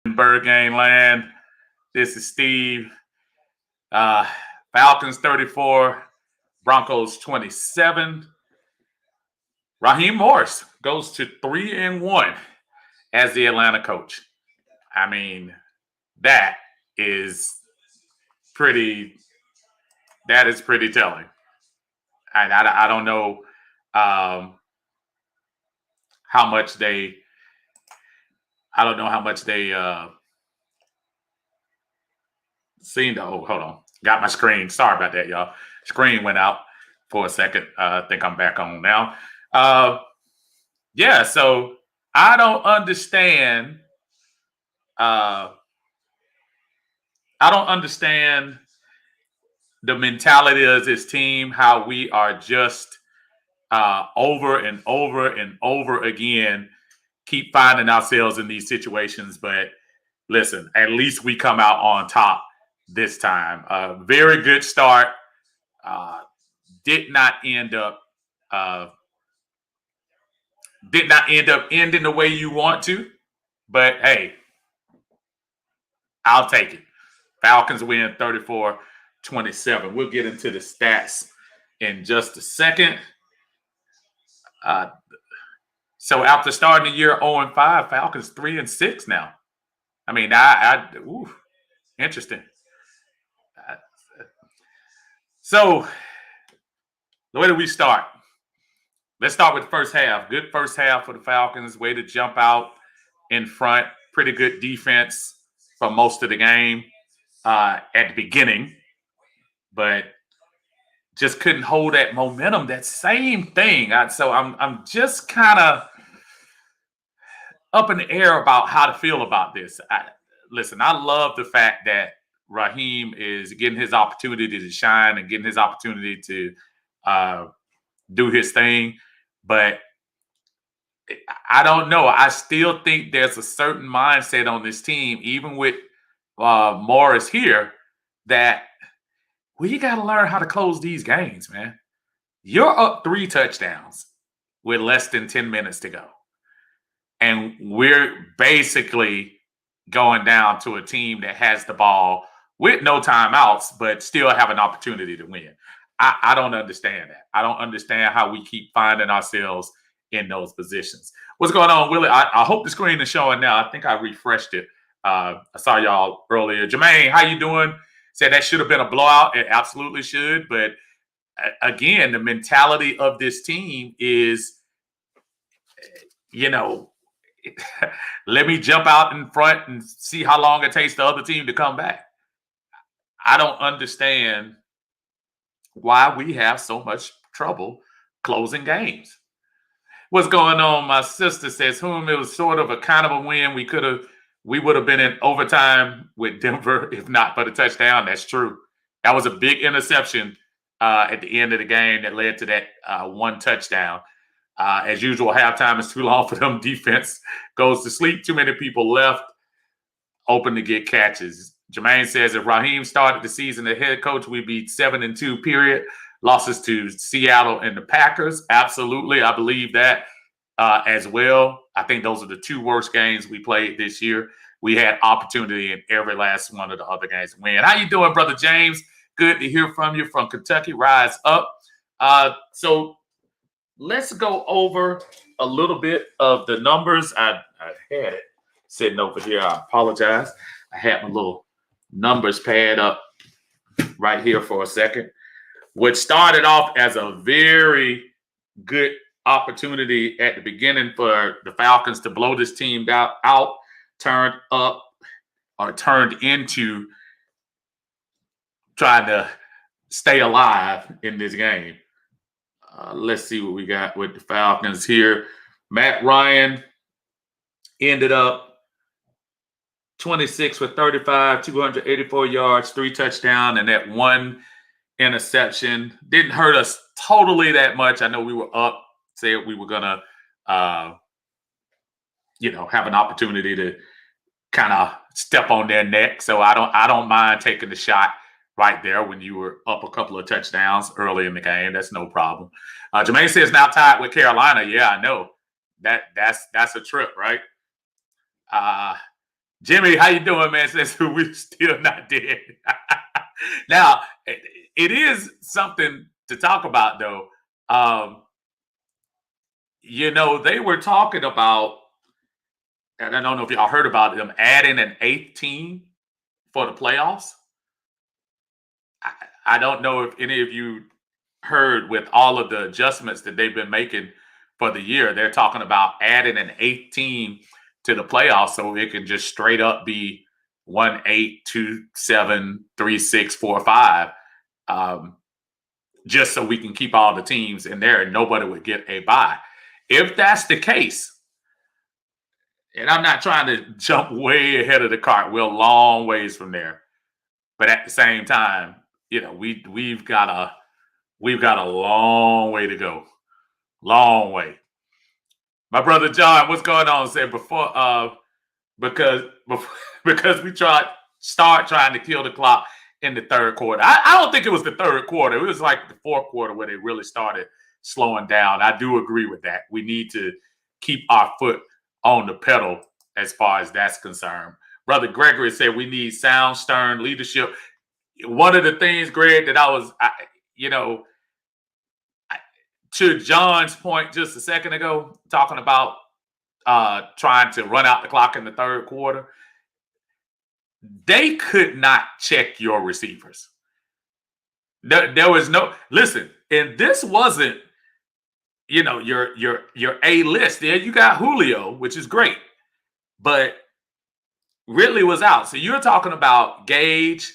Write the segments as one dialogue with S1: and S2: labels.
S1: in Bird Game Land. This is Steve. Uh, Falcons 34, Broncos 27. Raheem Morris goes to 3-1 as the Atlanta coach. I mean, that is pretty. That is pretty telling. And I don't know how much they. I don't know how much they seen the. Oh, hold on. Got my screen. Sorry about that, y'all. Screen went out for a second. I think I'm back on now. Yeah, so I don't understand. I don't understand the mentality of this team, how we are just over and over and over again keep finding ourselves in these situations. But listen, at least we come out on top this time. Very good start. Did not end up ending the way you want to, but hey, I'll take it. Falcons win 34-27. We'll get into the stats in just a second. So after starting the year 0-5, Falcons 3-6 now. I mean, interesting. So where do we start? Let's start with the first half. Good first half for the Falcons. Way to jump out in front. Pretty good defense for most of the game at the beginning, but just couldn't hold that momentum. That same thing. So I'm just kind of up in the air about how to feel about this. Listen, I love the fact that Raheem is getting his opportunity to shine and getting his opportunity to do his thing. But I don't know. I still think there's a certain mindset on this team, even with Morris here, that you got to learn how to close these games, man. You're up 3 touchdowns with less than 10 minutes to go. And we're basically going down to a team that has the ball with no timeouts, but still have an opportunity to win. I don't understand that. I don't understand how we keep finding ourselves in those positions. What's going on, Willie? I hope the screen is showing now. I think I refreshed it. I saw y'all earlier. Jermaine, how you doing? Said that should have been a blowout. It absolutely should. But again, the mentality of this team is, let me jump out in front and see how long it takes the other team to come back. I don't understand why we have so much trouble closing games. What's going on? My sister says, it was sort of a kind of a win. We would have been in overtime with Denver if not for the touchdown. That's true. That was a big interception at the end of the game that led to that one touchdown. As usual, halftime is too long for them. Defense goes to sleep. Too many people left open to get catches. Jermaine says if Raheem started the season as head coach, we'd be 7-2, period. Losses to Seattle and the Packers. Absolutely. I believe that as well. I think those are the 2 worst games we played this year. We had opportunity in every last one of the other games to win. How you doing, Brother James? Good to hear from you from Kentucky. Rise up. So let's go over a little bit of the numbers. I had it sitting over here. I apologize. I had my little numbers pad up right here for a second. What started off as a very good opportunity at the beginning for the Falcons to blow this team out turned into trying to stay alive in this game. Let's see what we got with the Falcons here. Matt Ryan ended up 26 for 35, 284 yards, 3 touchdowns, and that 1 interception. Didn't hurt us totally that much. I know we were up, said we were going to, have an opportunity to kind of step on their neck. So I don't mind taking the shot right there when you were up a couple of touchdowns early in the game. That's no problem. Jermaine says now tied with Carolina. Yeah, I know. That's a trip, right? Jimmy, how you doing, man? Says we're still not dead. Now, it is something to talk about, though. Um, they were talking about, and I don't know if y'all heard about them adding an eighth team for the playoffs. I, I don't know if any of you heard with all of the adjustments that they've been making for the year. They're talking about adding an eighth team to the playoffs so it can just straight up be 1-8, 2-7, 3-6, 4-5. Just so we can keep all the teams in there and nobody would get a bye. If that's the case, and I'm not trying to jump way ahead of the cart, we're a long ways from there. But at the same time, we've got a long way to go. Long way. My brother John, what's going on? Said because we start trying to kill the clock in the third quarter. I don't think it was the third quarter. It was like the fourth quarter where they really started slowing down. I do agree with that. We need to keep our foot on the pedal as far as that's concerned. Brother Gregory said we need sound, stern leadership. One of the things, Greg, that to John's point just a second ago, talking about trying to run out the clock in the third quarter, they could not check your receivers. There was no listen, and this wasn't your A list. There you got Julio, which is great, but Ridley was out. So you're talking about Gage,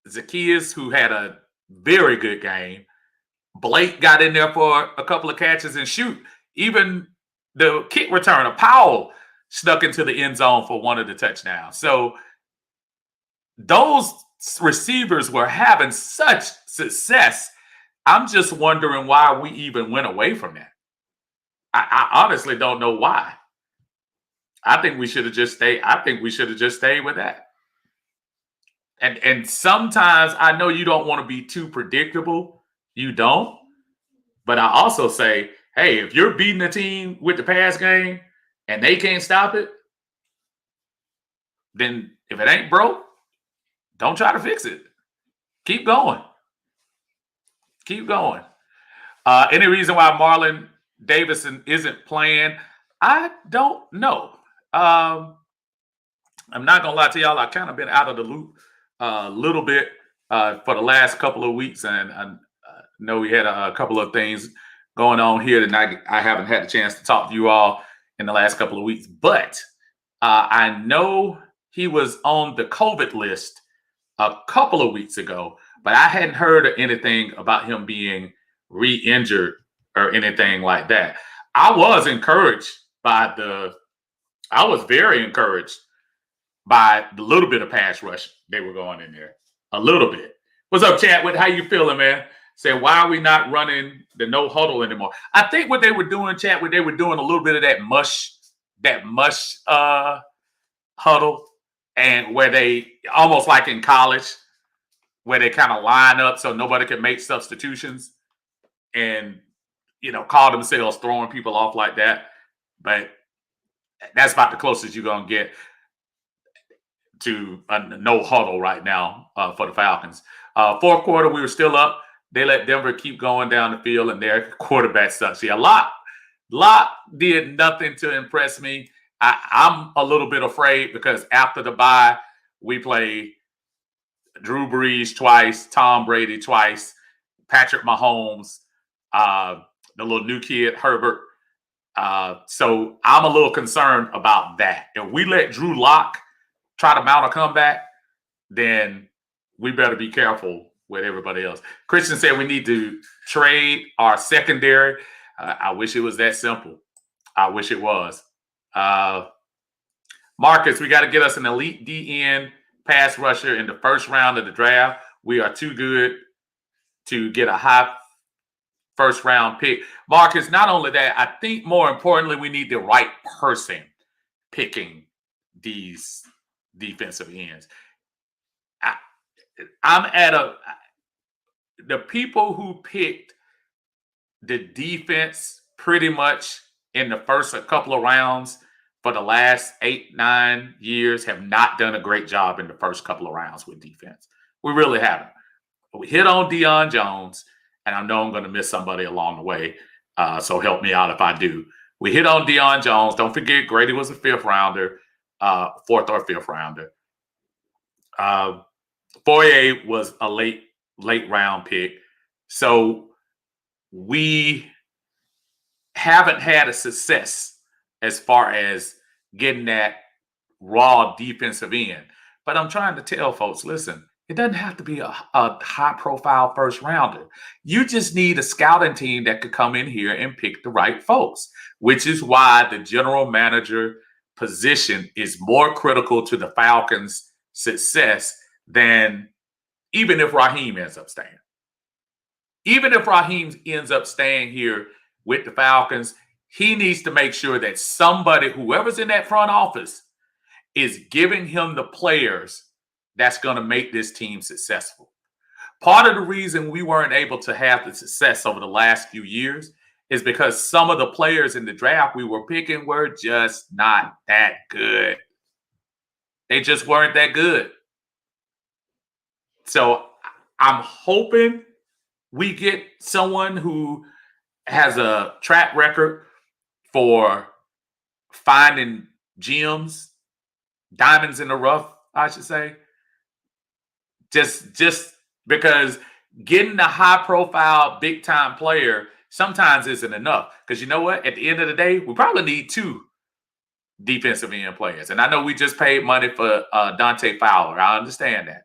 S1: Zacchaeus, who had a very good game. Blake got in there for a couple of catches and shoot. Even the kick returner, Powell, snuck into the end zone for one of the touchdowns. So those receivers were having such success. I'm just wondering why we even went away from that. I honestly don't know why. I think we should have just stayed. I think we should have just stayed with that. And sometimes I know you don't want to be too predictable. You don't. But I also say, hey, if you're beating a team with the pass game and they can't stop it, then if it ain't broke, don't try to fix it. Keep going. Keep going. Any reason why Marlon Davidson isn't playing? I don't know. I'm not going to lie to y'all. I've kind of been out of the loop a little bit for the last couple of weeks. And I know we had a couple of things going on here that I haven't had a chance to talk to you all in the last couple of weeks. But I know he was on the COVID list a couple of weeks ago, but I hadn't heard anything about him being re-injured or anything like that. I was very encouraged by the little bit of pass rush they were going in there. A little bit. What's up, Chadwick? How you feeling, man? Say, why are we not running the no huddle anymore? I think what they were doing, Chadwick, they were doing a little bit of that mush huddle, and where they almost like in college, where they kind of line up so nobody can make substitutions and call themselves throwing people off like that. But that's about the closest you're gonna get to a no huddle right now for the Falcons. Fourth quarter, we were still up. They let Denver keep going down the field, and their quarterback sucks. Yeah, Locke did nothing to impress me. I'm a little bit afraid because after the bye, we play Drew Brees twice, Tom Brady twice, Patrick Mahomes, the little new kid, Herbert. So I'm a little concerned about that. If we let Drew Lock try to mount a comeback, then we better be careful with everybody else. Christian said we need to trade our secondary. I wish it was that simple. I wish it was. Marcus, we got to get us an elite DN pass rusher in the first round of the draft. We are too good to get a high first round pick. Marcus, not only that, I think more importantly, we need the right person picking these defensive ends. The people who picked the defense pretty much in the first couple of rounds for the last 8-9 years have not done a great job in the first couple of rounds with defense. We really haven't. But we hit on Deion Jones, and I know I'm going to miss somebody along the way, so help me out if I do. We hit on Deion Jones. Don't forget, Grady was a fourth or fifth rounder. Foye was a late round pick. So we haven't had a success as far as getting that raw defensive end. But I'm trying to tell folks, listen, it doesn't have to be a high-profile first rounder. You just need a scouting team that could come in here and pick the right folks, which is why the general manager position is more critical to the Falcons' success than even if Raheem ends up staying. Even if Raheem ends up staying here with the Falcons, he needs to make sure that somebody, whoever's in that front office, is giving him the players that's going to make this team successful. Part of the reason we weren't able to have the success over the last few years is because some of the players in the draft we were picking were just not that good. They just weren't that good. So I'm hoping we get someone who has a track record for finding gems, diamonds in the rough, I should say. Just because getting a high-profile, big-time player sometimes isn't enough. Because you know what? At the end of the day, we probably need 2 defensive end players. And I know we just paid money for Dante Fowler. I understand that.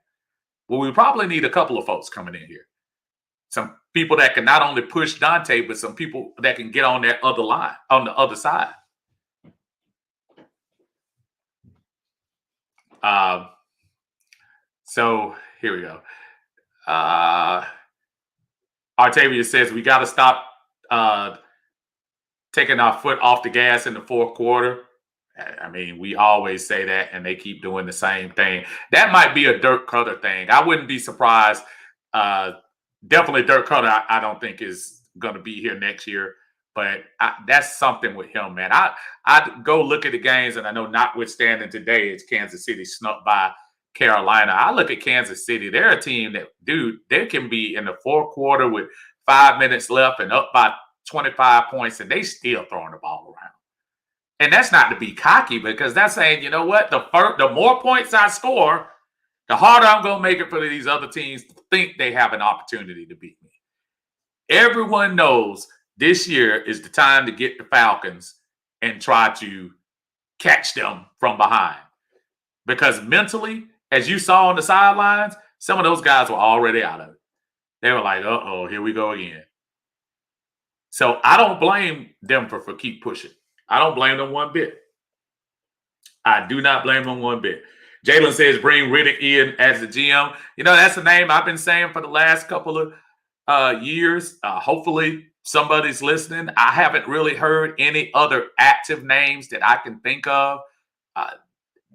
S1: Well, we probably need a couple of folks coming in here. Some people that can not only push Dante, but some people that can get on that other line, on the other side. So here we go. Artavia says we got to stop taking our foot off the gas in the fourth quarter. I mean, we always say that, and they keep doing the same thing. That might be a Dirk Cutter thing. I wouldn't be surprised. Definitely Dirk Cutter, I don't think is going to be here next year. But that's something with him, man. I'd go look at the games, and I know notwithstanding today, it's Kansas City snuck by Carolina. I look at Kansas City. They're a team that, dude, they can be in the fourth quarter with 5 minutes left and up by 25 points, and they still throwing the ball around. And that's not to be cocky, because that's saying, you know what, the more points I score, the harder I'm going to make it for these other teams to think they have an opportunity to beat me. Everyone knows this year is the time to get the Falcons and try to catch them from behind. Because mentally, as you saw on the sidelines, some of those guys were already out of it. They were like, uh-oh, here we go again. So I don't blame them for keep pushing. I don't blame them one bit. I do not blame them one bit. Jalen says, bring Riddick in as the GM. You know, that's a name I've been saying for the last couple of years. Hopefully somebody's listening. I haven't really heard any other active names that I can think of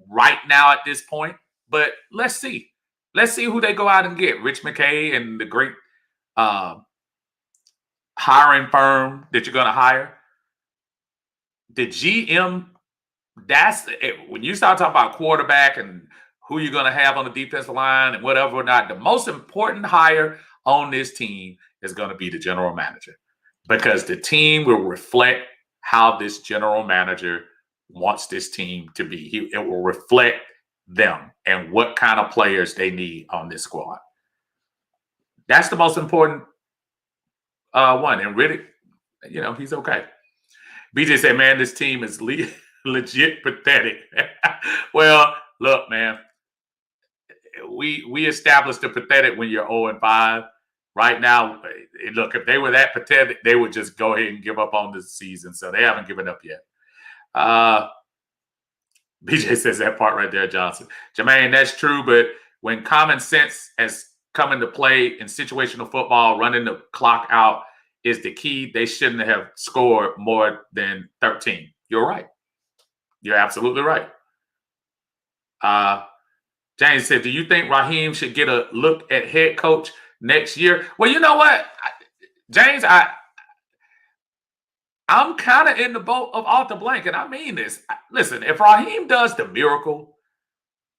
S1: right now at this point. But let's see. Let's see who they go out and get. Rich McKay and the great hiring firm that you're going to hire. The GM, that's it. When you start talking about quarterback and who you're going to have on the defensive line and whatever or not, the most important hire on this team is going to be the general manager, because the team will reflect how this general manager wants this team to be. It will reflect them and what kind of players they need on this squad. That's the most important one. And Riddick, you know, he's okay. BJ said, man, this team is legit pathetic. Well, look, man, we established the pathetic when you're 0-5. Right now, look, if they were that pathetic, they would just go ahead and give up on this season. So they haven't given up yet. BJ says that part right there, Johnson. Jermaine, that's true, but when common sense has come into play in situational football, running the clock out is the key. They shouldn't have scored more than 13. You're right. You're absolutely right. James said, do you think Raheem should get a look at head coach next year? Well, you know what, James, I'm kind of in the boat of Arthur Blank, and I mean this. Listen, if Raheem does the miracle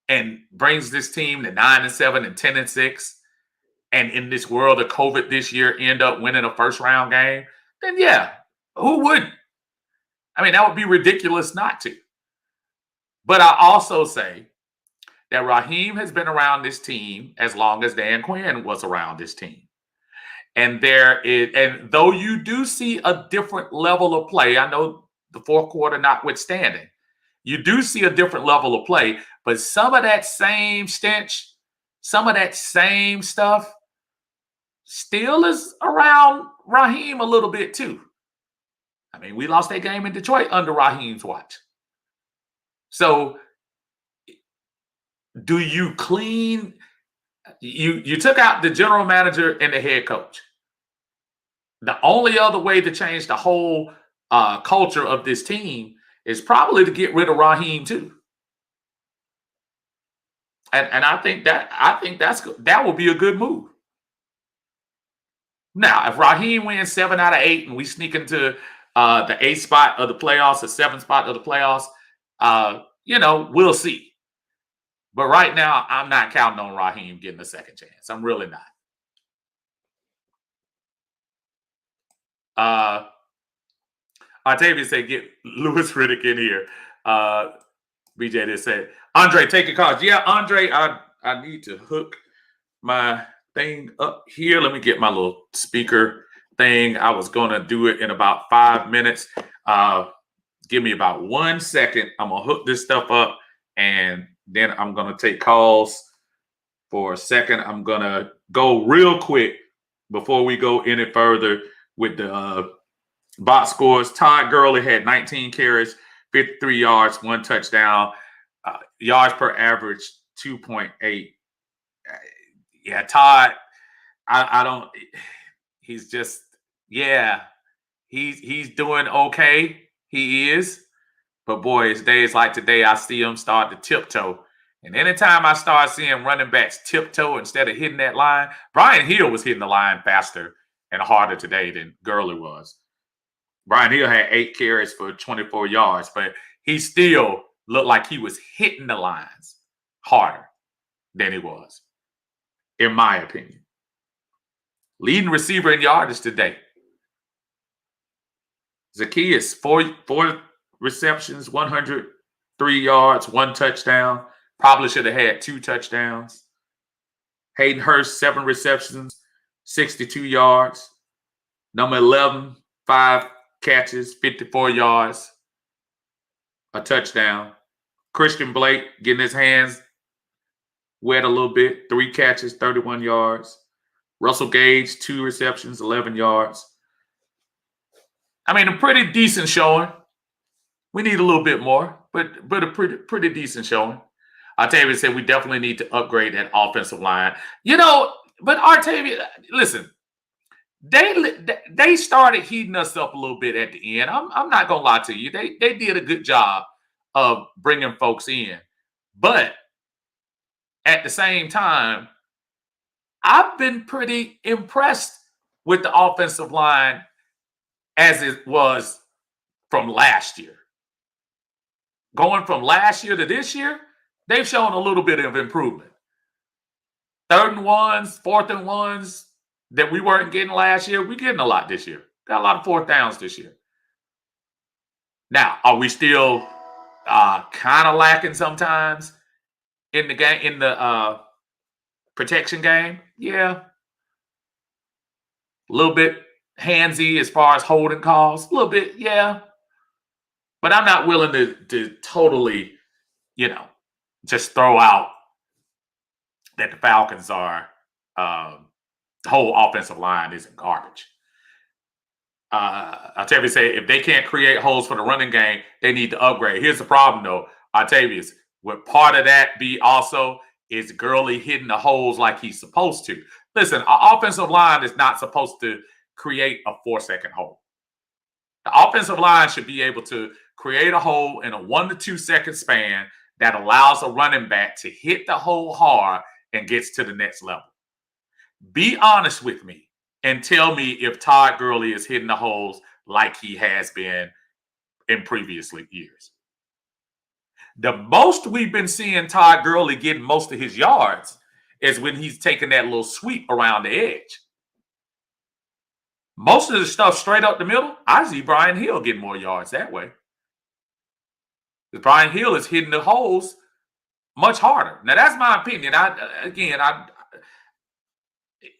S1: and brings this team to 9-7 and 10-6, and in this world of COVID this year end up winning a first round game, then yeah, who wouldn't? I mean, that would be ridiculous not to. But I also say that Raheem has been around this team as long as Dan Quinn was around this team. And though you do see a different level of play, I know the fourth quarter notwithstanding, you do see a different level of play, but some of that same stench, some of that same stuff still is around Raheem a little bit too. I mean, we lost that game in Detroit under Raheem's watch. So do you clean? You took out the general manager and the head coach. The only other way to change the whole culture of this team is probably to get rid of Raheem too. And I think that will be a good move. Now, if Raheem wins 7 out of 8 and we sneak into the 8th spot of the playoffs, the 7th spot of the playoffs, we'll see. But right now, I'm not counting on Raheem getting a second chance. I'm really not. Octavia said, get Louis Riddick in here. BJ just said, Andre, take your cards. Yeah, Andre, I need to hook my thing up here. Let me get my little speaker thing. I was going to do it in about 5 minutes. Give me about 1 second. I'm going to hook this stuff up, and then I'm going to take calls for a second. I'm going to go real quick before we go any further with the box scores. Todd Gurley had 19 carries, 53 yards, 1 touchdown, yards per average, 2.8. Yeah, Todd, I don't, he's just, yeah, he's doing okay. He is. But boy, it's days like today, I see him start to tiptoe. And anytime I start seeing running backs tiptoe instead of hitting that line, Brian Hill was hitting the line faster and harder today than Gurley was. Brian Hill had 8 carries for 24 yards, but he still looked like he was hitting the lines harder than he was, in my opinion. Leading receiver in yardage today. Zacchaeus, 4 receptions, 103 yards, 1 touchdown. Probably should have had 2 touchdowns. Hayden Hurst, 7 receptions, 62 yards. Number 11, 5 catches, 54 yards, a touchdown. Christian Blake getting his hands wet a little bit, 3 catches, 31 yards. Russell Gage, 2 receptions, 11 yards. I mean, a pretty decent showing. We need a little bit more, but a pretty decent showing. Octavia said we definitely need to upgrade that offensive line. But Octavia, listen, they started heating us up a little bit at the end. I'm not gonna lie to you. They did a good job of bringing folks in, but at the same time, I've been pretty impressed with the offensive line as it was from last year. Going from last year to this year, they've shown a little bit of improvement. 3rd and 1s, 4th and 1s that we weren't getting last year, we're getting a lot this year. Got a lot of 4th downs this year. Now, are we still kind of lacking sometimes in the game, in the protection game? Yeah. A little bit handsy as far as holding calls. A little bit, yeah. But I'm not willing to totally, just throw out that the Falcons are the whole offensive line isn't garbage. Octavia say if they can't create holes for the running game, they need to upgrade. Here's the problem, though, Octavius. Would part of that be also is Gurley hitting the holes like he's supposed to? Listen, our offensive line is not supposed to create a 4-second hole. The offensive line should be able to create a hole in a 1 to 2 second span that allows a running back to hit the hole hard and gets to the next level. Be honest with me and tell me if Todd Gurley is hitting the holes like he has been in previous years. The most we've been seeing Todd Gurley getting most of his yards is when he's taking that little sweep around the edge. Most of the stuff straight up the middle, I see Brian Hill getting more yards that way. Because Brian Hill is hitting the holes much harder. Now, that's my opinion.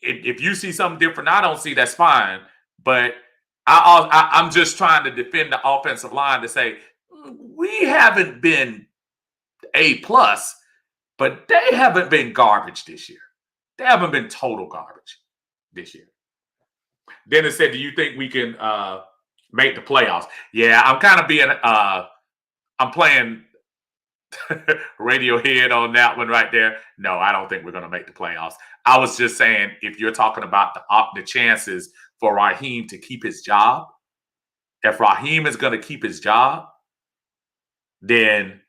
S1: If you see something different, I don't see, that's fine. But I'm just trying to defend the offensive line to say we haven't been A+, but they haven't been garbage this year. They haven't been total garbage this year. Dennis said, do you think we can make the playoffs? Yeah, I'm kind of being I'm playing Radiohead on that one right there. No, I don't think we're going to make the playoffs. I was just saying, if you're talking about the chances for Raheem to keep his job, if Raheem is going to keep his job, then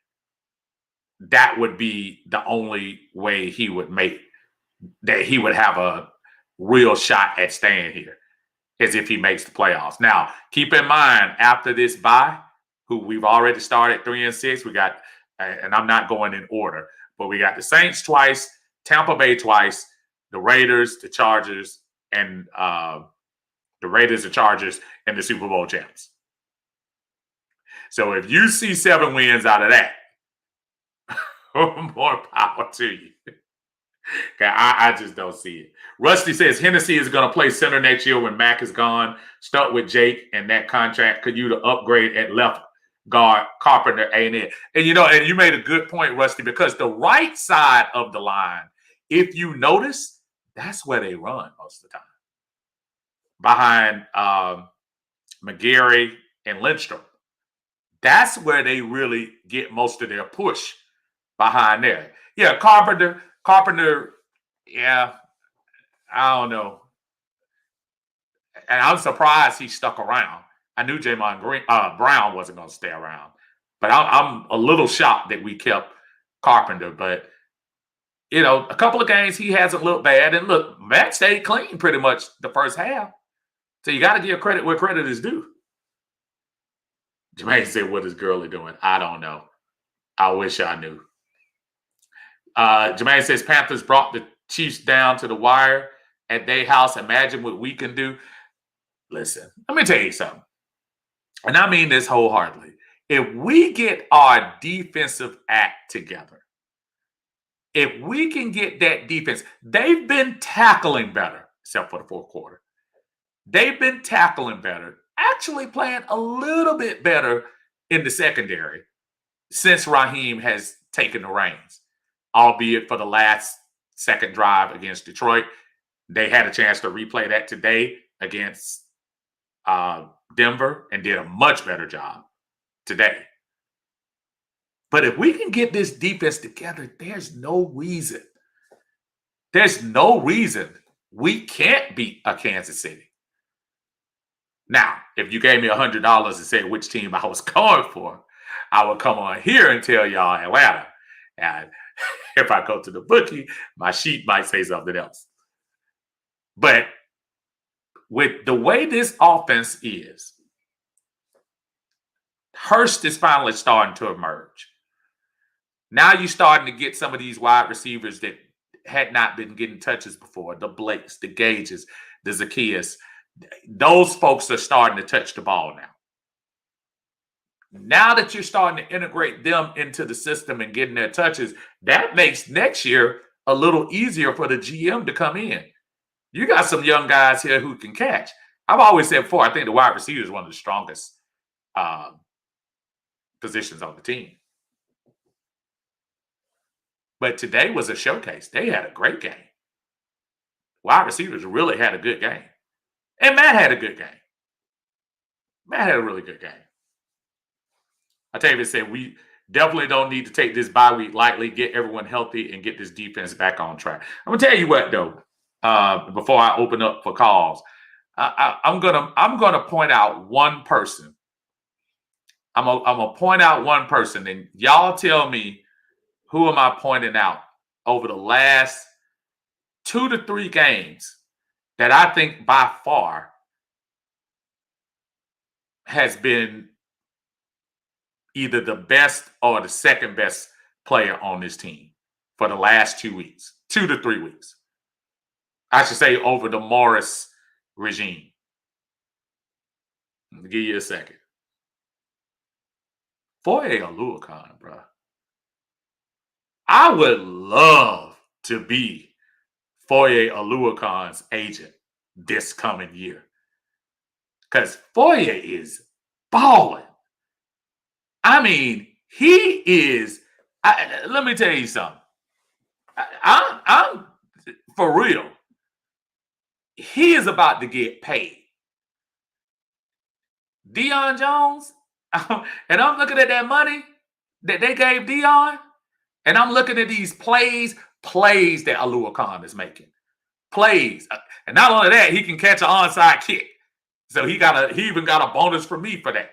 S1: that would be the only way he would have a real shot at staying here, is if he makes the playoffs. Now, keep in mind, after this bye, who we've already started 3-6, we got, and I'm not going in order, but we got the Saints twice, Tampa Bay twice, the Raiders, the Chargers, and the Super Bowl champs. So if you see 7 wins out of that, more power to you. I just don't see it. Rusty says Hennessy is going to play center next year when Mack is gone. Start with Jake and that contract. Could you to upgrade at left guard? Carpenter ain't it? And you made a good point, Rusty, because the right side of the line, if you notice, that's where they run most of the time. Behind McGarry and Lindstrom. That's where they really get most of their push, behind there. Yeah, Carpenter, yeah, I don't know. And I'm surprised he stuck around. I knew Jamon Brown wasn't going to stay around. But I'm a little shocked that we kept Carpenter. But, a couple of games he hasn't looked bad. And look, Matt stayed clean pretty much the first half. So you got to give credit where credit is due. Jermaine said, what is Gurley doing? I don't know. I wish I knew. Jermaine says, Panthers brought the Chiefs down to the wire at their house. Imagine what we can do. Listen, let me tell you something. And I mean this wholeheartedly. If we get our defensive act together, if we can get that defense, they've been tackling better, except for the fourth quarter. They've been tackling better, actually playing a little bit better in the secondary since Raheem has taken the reins, albeit for the last second drive against Detroit. They had a chance to replay that today against Denver and did a much better job today. But if we can get this defense together, there's no reason we can't beat a Kansas City. Now, if you gave me $100 and said which team I was going for, I would come on here and tell y'all Atlanta. And if I go to the bookie, my sheet might say something else. But with the way this offense is, Hurst is finally starting to emerge. Now you're starting to get some of these wide receivers that had not been getting touches before, the Blakes, the Gages, the Zacchaeus. Those folks are starting to touch the ball now. Now that you're starting to integrate them into the system and getting their touches, that makes next year a little easier for the GM to come in. You got some young guys here who can catch. I've always said before, I think the wide receiver is one of the strongest positions on the team. But today was a showcase. They had a great game. Wide receivers really had a good game. And Matt had a good game. Matt had a really good game. I tell you, said we definitely don't need to take this bye week lightly, get everyone healthy, and get this defense back on track. I'm gonna tell you what, though, before I open up for calls, I'm gonna point out one person. I'm gonna point out one person, and y'all tell me who am I pointing out over the last 2 to 3 games that I think by far has been either the best or the second best player on this team for the last 2 weeks, 2 to 3 weeks. I should say over the Morris regime. I'll give you a second. Foye Oluokun, bro. I would love to be Foye Oluokun's agent this coming year. Because Foye is balling. I mean, he is. Let me tell you something. I'm for real. He is about to get paid. Deion Jones, and I'm looking at that money that they gave Deion, and I'm looking at these plays that Oluokun is making. Plays. And not only that, he can catch an onside kick. So he even got a bonus from me for that.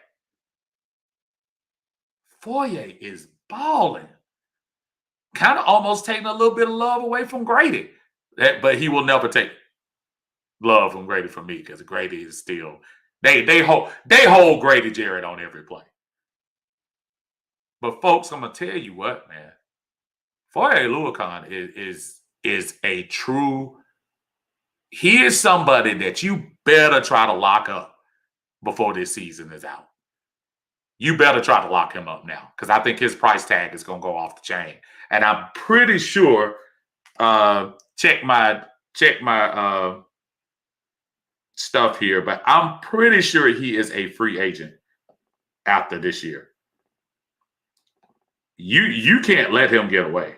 S1: Foye is balling. Kind of almost taking a little bit of love away from Grady. But he will never take love from Grady from me because Grady is still they hold Grady Jarrett on every play. But folks, I'm gonna tell you what, man. Foye Oluokun is a true. He is somebody that you better try to lock up before this season is out. You better try to lock him up now because I think his price tag is going to go off the chain. And I'm pretty sure, check my stuff here, but I'm pretty sure he is a free agent after this year. You can't let him get away.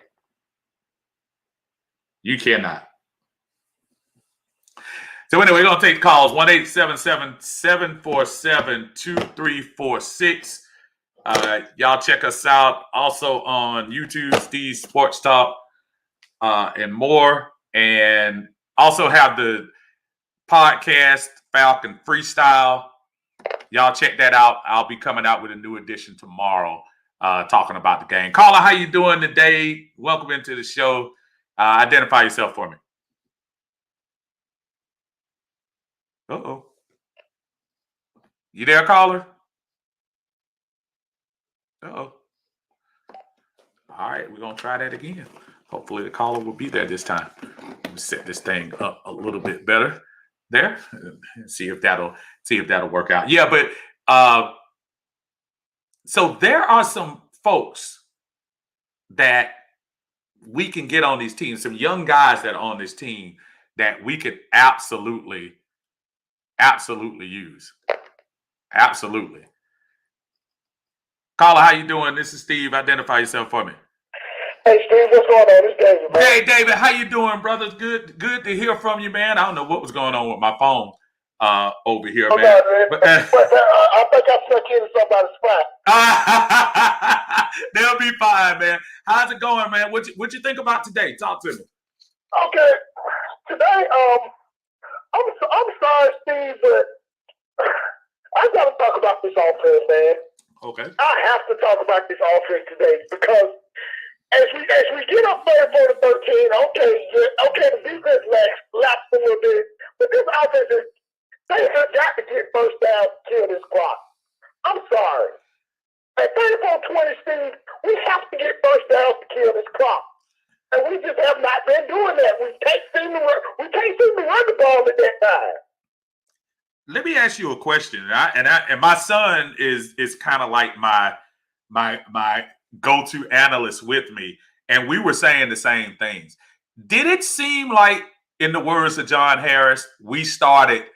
S1: You cannot. So anyway, we're going to take calls, 1-877-747-2346. Y'all check us out also on YouTube, Steve Sports Talk, and more. And also have the podcast, Falcon Freestyle. Y'all check that out. I'll be coming out with a new edition tomorrow talking about the game. Caller, how you doing today? Welcome into the show. Identify yourself for me. Uh-oh. You there, caller? Uh-oh. All right, we're going to try that again. Hopefully the caller will be there this time. Let me set this thing up a little bit better there and see if that'll work out. Yeah, but so there are some folks that we can get on these teams, some young guys that are on this team that we could absolutely use. Absolutely. Caller, how you doing? This is Steve. Identify yourself for me.
S2: Hey, Steve, what's going on? This is David, man.
S1: Hey, David, how you doing, brother? Good to hear from you, man. I don't know what was going on with my phone over here, man.
S2: Man. But I think I snuck into somebody's spot.
S1: They'll be fine, man. How's it going, man? What you think about today? Talk to me.
S2: Okay. Today, I'm sorry, Steve, but I got to talk about this offense, man.
S1: Okay.
S2: I have to talk about this offense today because as we get up 34-13, okay, the defense lapsed a little bit, but this offense they have got to get first down to kill this clock. I'm sorry. At 34-20, Steve, we have to get first down to kill this clock. And we just have not been doing that. We can't seem to run the ball at that time.
S1: Let me ask you a question. And my son is kind of like my go-to analyst with me, and we were saying the same things. Did it seem like, in the words of John Harris, we started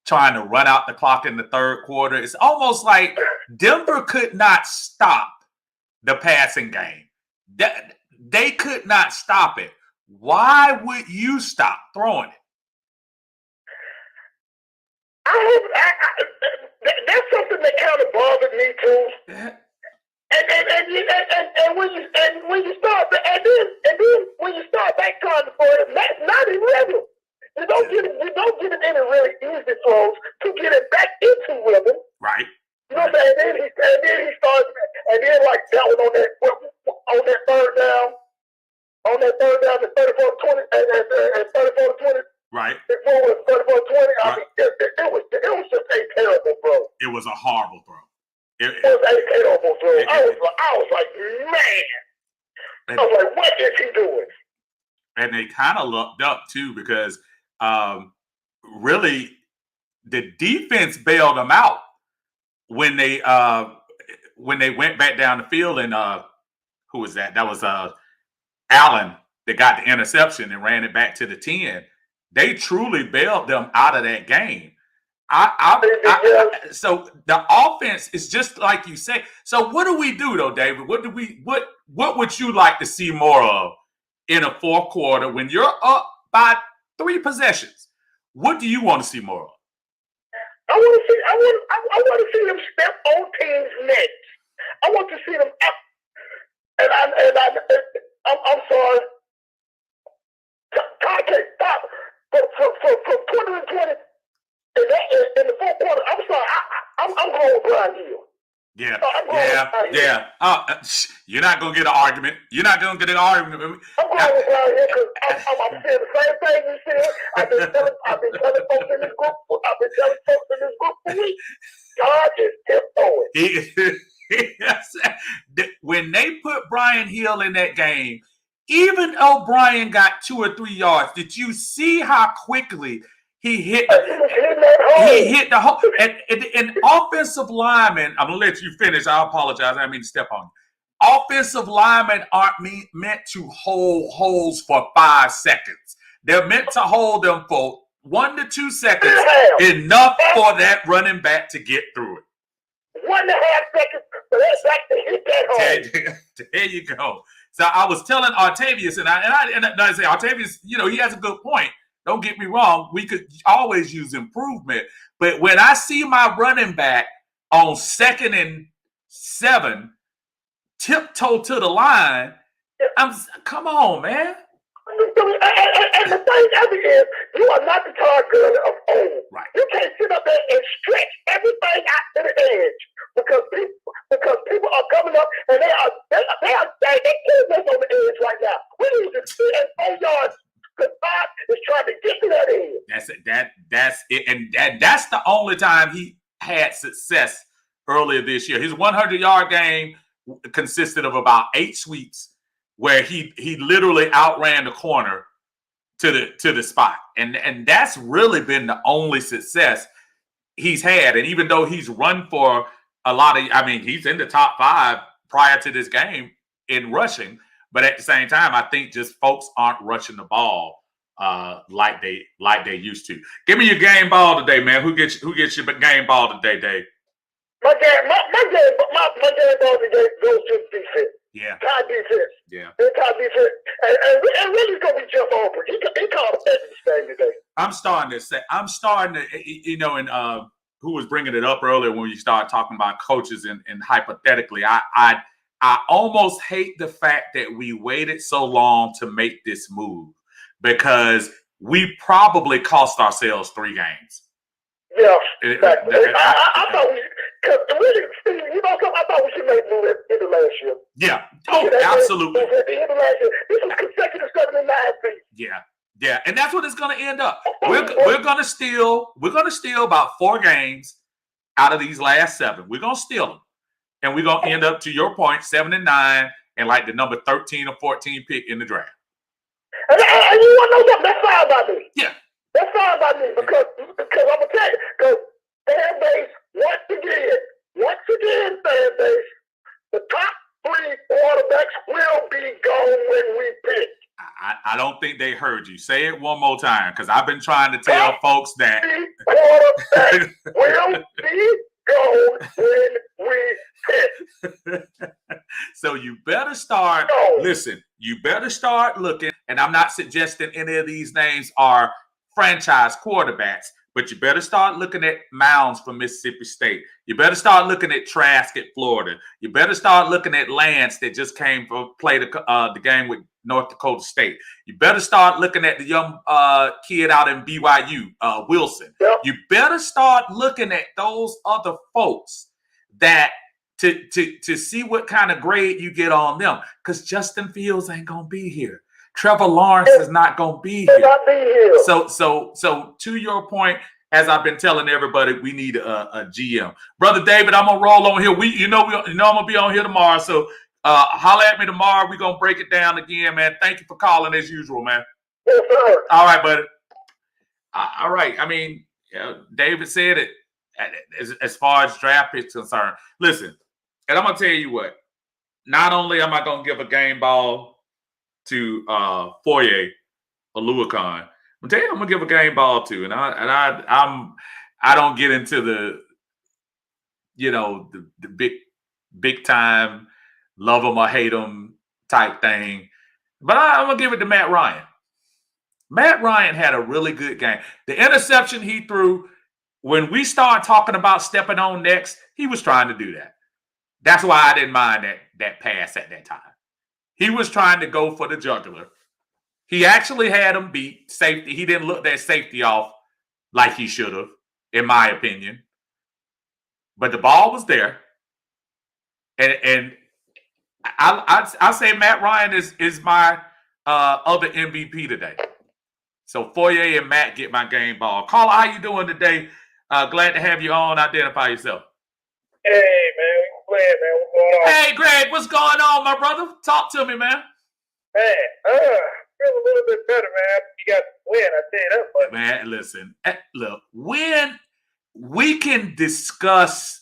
S1: trying to run out the clock in the third quarter? It's almost like Denver could not stop the passing game. They could not stop it. Why would you stop throwing it?
S2: That's something that kind of bothered me too.
S1: Yeah.
S2: And when you start when you start back trying to throw it, that's not in rhythm. You don't get it any really easy throws to get it back into rhythm.
S1: Right.
S2: You know what I'm saying? And then he starts, and then like that one on that third down, the 34-20, and 34-20,
S1: Right.
S2: Before it was 34-20, I
S1: Right.
S2: mean, it was just a terrible throw.
S1: It was a horrible throw.
S2: It was a terrible throw. I was like, man. I was like, what is he doing?
S1: And they kind of looked up too, because really the defense bailed them out when they went back down the field. And who was that? That was Allen that got the interception and ran it back to the 10. They truly bailed them out of that game. So the offense is just like you say. So what do we do though, David? What would you like to see more of in a fourth quarter when you're up by 3 possessions? What do you want to see more of?
S2: I want to see them step on teams' necks. I want to see them up. And I'm sorry. Stop. From 2020 in the fourth quarter, I'm sorry. I'm going with Brian Hill.
S1: Yeah. You're not gonna get an argument. I'm going with Brian Hill because I'm saying the same thing you said. I've been telling folks in this group. For weeks. God just kept going. When they put Brian Hill in that game, even though Brian got 2 or 3 yards, did you see how quickly he hit the hole? And offensive linemen, I'm going to let you finish. I apologize. I didn't mean to step on you. Offensive linemen aren't meant to hold holes for 5 seconds. They're meant to hold them for 1 to 2 seconds, enough for that running back to get through it.
S2: 1.5 seconds for that back to hit that hole.
S1: There you go. So I was telling Artavius, and I say Artavius, he has a good point. Don't get me wrong. We could always use improvement. But when I see my running back on 2nd and 7, tiptoe to the line, come on, man.
S2: And the thing of it is, you are not the target of old.
S1: Right.
S2: You can't sit up there and stretch everything out to the edge because people are coming up and they killing us on the edge right now. We need to see 4 yards. Because God is trying to get to that edge.
S1: That's it, and that's the only time he had success earlier this year. His 100-yard game consisted of about 8 sweeps, where he literally outran the corner to the spot, and that's really been the only success he's had. And even though he's run for a lot of, he's in the top 5 prior to this game in rushing. But at the same time, I think just folks aren't rushing the ball like they used to. Give me your game ball today, man. Who gets your game ball today, Dave?
S2: My game ball today goes to defense.
S1: Yeah.
S2: Top defense.
S1: Yeah.
S2: Top defense. And really it's gonna be Jeff Ulbrich. He called a game today.
S1: I'm starting to, and who was bringing it up earlier when you started talking about coaches and hypothetically, I almost hate the fact that we waited so long to make this move, because we probably cost ourselves 3 games.
S2: Yeah, exactly. I thought I thought we should make a move in the last year.
S1: Yeah. Oh, absolutely.
S2: At the end of last year, this was consecutive 7-9 feet.
S1: Yeah, and that's what it's going to end up. We're going to steal about 4 games out of these last 7. We're going to steal them. And we're going to end up, to your point, 7 and 9, and like the number 13 or 14 pick in the draft.
S2: And you want to know something? That's fine by me.
S1: Yeah.
S2: That's fine by me because I'm going to tell you, because fan base, once again, fan base, the top 3 quarterbacks will be gone when we pick.
S1: I don't think they heard you. Say it one more time, because I've been trying to tell folks that.
S2: Quarterbacks will be gone when we pick.
S1: So you better start. Listen, you better start looking. And I'm not suggesting any of these names are franchise quarterbacks, but you better start looking at Mounds from Mississippi State. You better start looking at Trask at Florida. You better start looking at Lance that just came to play the game with North Dakota State. You better start looking at the young kid out in BYU, Wilson.
S2: Yep.
S1: You better start looking at those other folks that to see what kind of grade you get on them, because Justin Fields ain't gonna be here. Trevor Lawrence is not going to be
S2: Will
S1: here.
S2: not be here.
S1: So to your point, as I've been telling everybody, we need a GM. Brother David, I'm gonna roll on here. I'm gonna be on here tomorrow. So holler at me tomorrow. We're gonna break it down again, man. Thank you for calling as usual, man.
S2: Yes, sir.
S1: All right, buddy. All right. I mean, David said it as far as draft is concerned. Listen, and I'm gonna tell you what. Not only am I gonna give a game ball to Foye Oluokun, I'm telling you, I'm gonna give a game ball to, and I don't get into the the big time love them or hate them type thing, but I'm gonna give it to Matt Ryan. Matt Ryan had a really good game. The interception he threw, when we started talking about stepping on next, he was trying to do that. That's why I didn't mind that pass at that time. He was trying to go for the jugular. He actually had him beat safety. He didn't look that safety off like he should have, in my opinion. But the ball was there. And I say Matt Ryan is my other MVP today. So Foye and Matt get my game ball. Carla, how you doing today? Glad to have you on. Identify yourself.
S2: Hey, man. Glad, man. What's going on?
S1: Hey, Greg, what's going on, my brother? Talk to me, man.
S2: Man, feel a little bit better, man. You got to win, I tell you that much.
S1: Man, listen. Look, when we can discuss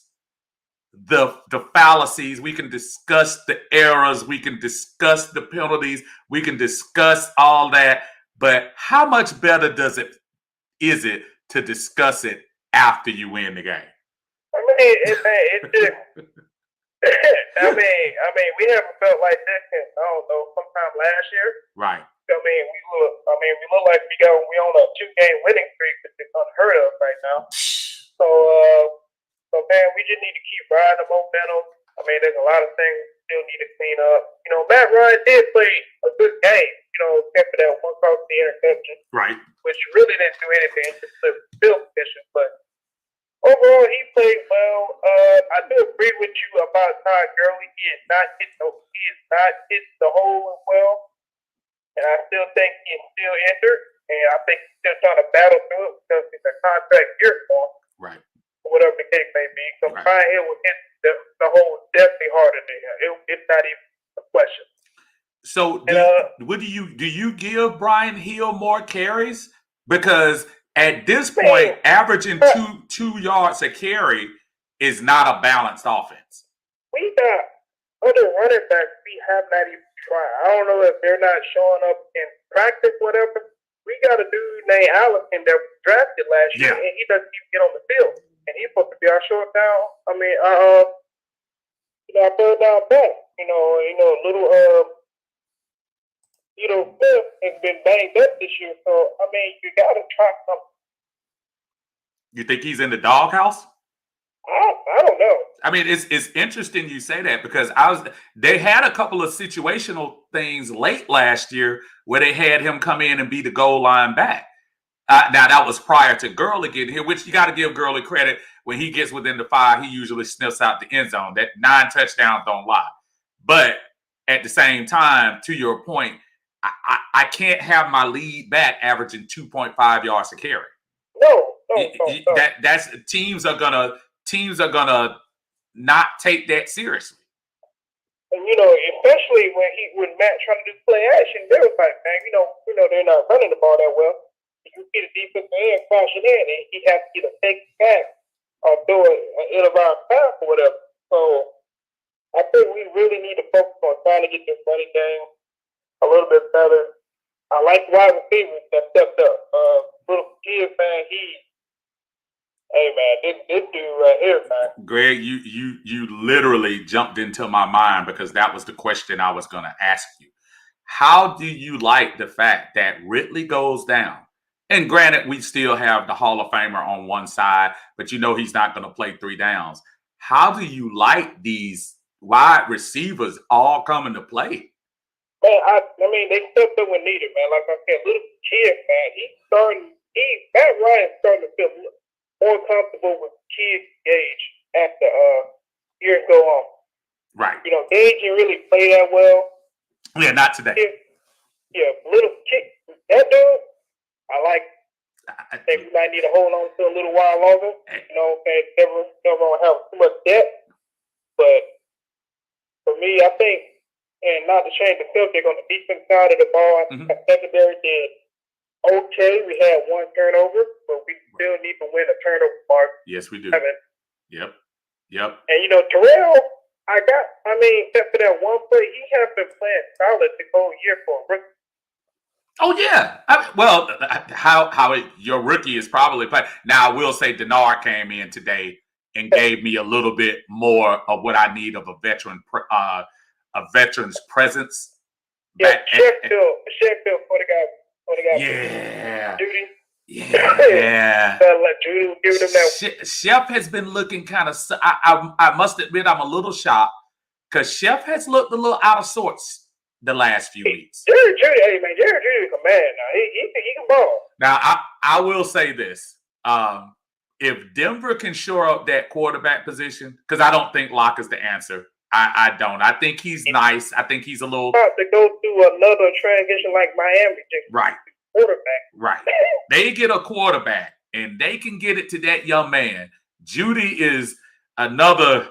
S1: the fallacies, we can discuss the errors, we can discuss the penalties, we can discuss all that, but how much better is it to discuss it after you win the game?
S2: I mean, it just I mean, we haven't felt like this since, I don't know, sometime last year.
S1: Right.
S2: We look like we on a 2-game winning streak, which is unheard of right now. So man, we just need to keep riding the momentum. I mean, there's a lot of things we still need to clean up. Matt Ryan did play a good game, except for that one cross the interception.
S1: Right.
S2: Which really didn't do anything, just the field position. But overall, he played well. I do agree with you about Todd Gurley. He has not hit the hole well. And I still think he's still injured. And I think he's still trying to battle through it because it's a contract year for him.
S1: Right.
S2: Whatever the case may be. So
S1: right.
S2: Brian Hill will hit the hole definitely harder than him. It's not even a question.
S1: So do you give Brian Hill more carries? Because at this point, averaging two yards a carry is not a balanced offense.
S2: We got other running backs we have not even tried. I don't know if they're not showing up in practice, whatever. We got a dude named Allison that was drafted last year, and he doesn't even get on the field. And he's supposed to be our short down. I mean, our third down back. Smith has been banged up this year. So I mean, you got to try something.
S1: You think he's in the doghouse?
S2: I don't know.
S1: I mean, it's interesting you say that because they had a couple of situational things late last year where they had him come in and be the goal line back. Now that was prior to Gurley getting here, which you got to give Gurley credit. When he gets within the 5, he usually sniffs out the end zone. That 9 touchdowns don't lie. But at the same time, to your point, I can't have my lead back averaging 2.5 yards a carry.
S2: No.
S1: That's teams are gonna not take that seriously.
S2: And especially when Matt trying to do play action, they was like, man, they're not running the ball that well. You see the defensive end crashing in, and he has to either take it back or do it in around pass or whatever. So I think we really need to focus on trying to get this running game a little bit better. I like wide receivers that stepped up. Little kid, man, hey man, this dude right here, man.
S1: Greg, you literally jumped into my mind because that was the question I was going to ask you. How do you like the fact that Ridley goes down? And granted, we still have the Hall of Famer on one side, but he's not going to play 3 downs. How do you like these wide receivers all coming to play?
S2: Man, I mean, they stepped up when needed, man. Like I said, little kid, man, Matt Ryan's starting to feel more comfortable with kid Gage after years go on.
S1: Right.
S2: Gage didn't really play that well.
S1: Yeah, not today.
S2: little kick. That dude, I like. I think we might need to hold on to a little while longer. Okay, never gonna have too much depth. But for me, I think, and not to change the subject, on the defense side of the ball, I think secondary did okay. We had one turnover, but we still need to win a turnover mark.
S1: Yes, we do. Yep.
S2: And Terrell, except for that one play, he has been playing solid the whole year for a rookie.
S1: Oh yeah. Your rookie is probably playing. Now I will say Denard came in today and gave me a little bit more of what I need of a veteran's presence.
S2: Yeah, Sheffield for the guy.
S1: Yeah.
S2: Judy.
S1: Yeah.
S2: Judy was giving him that.
S1: Chef has been looking kind of. I must admit I'm a little shocked because Chef has looked a little out of sorts the last few weeks.
S2: Jerry Judy is a man now. He can ball.
S1: Now I will say this. If Denver can shore up that quarterback position, because I don't think Locke is the answer. I don't. I think he's nice. I think he's a little
S2: about to go through another transition like Miami.
S1: Right.
S2: Quarterback.
S1: Right. They get a quarterback and they can get it to that young man. Judy is another